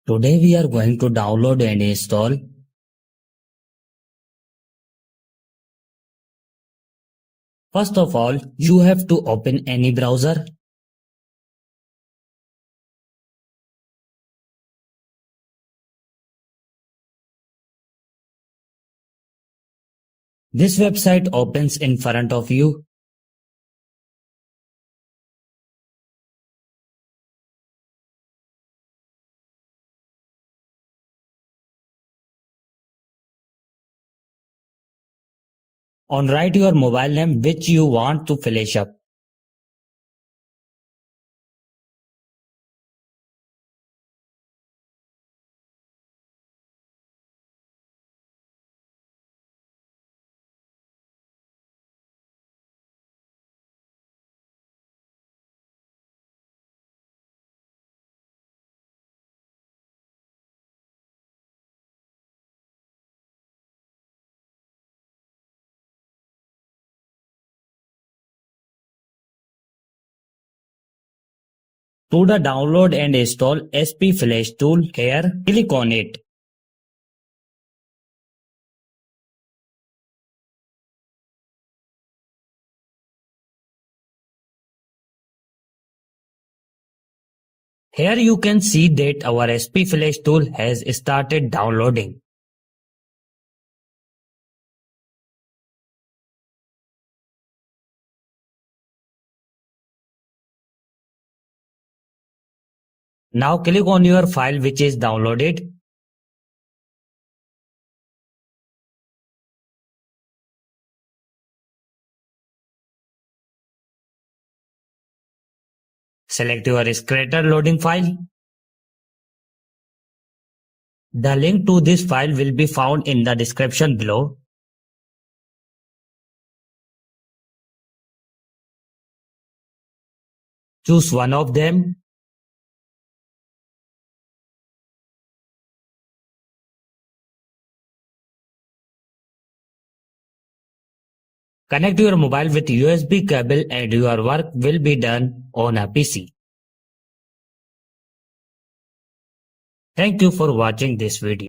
Today we are going to download and install. First of all, you have to open any browser. This website opens in front of you. On write your mobile name which you want to flash up. To the download and install SP Flash tool here, click on it. Here you can see that our SP Flash tool has started downloading. Now click on your file which is downloaded. Select your Scratter loading file. The link to this file will be found in the description below. Choose one of them. Connect your mobile with USB cable and your work will be done on a PC. Thank you for watching this video.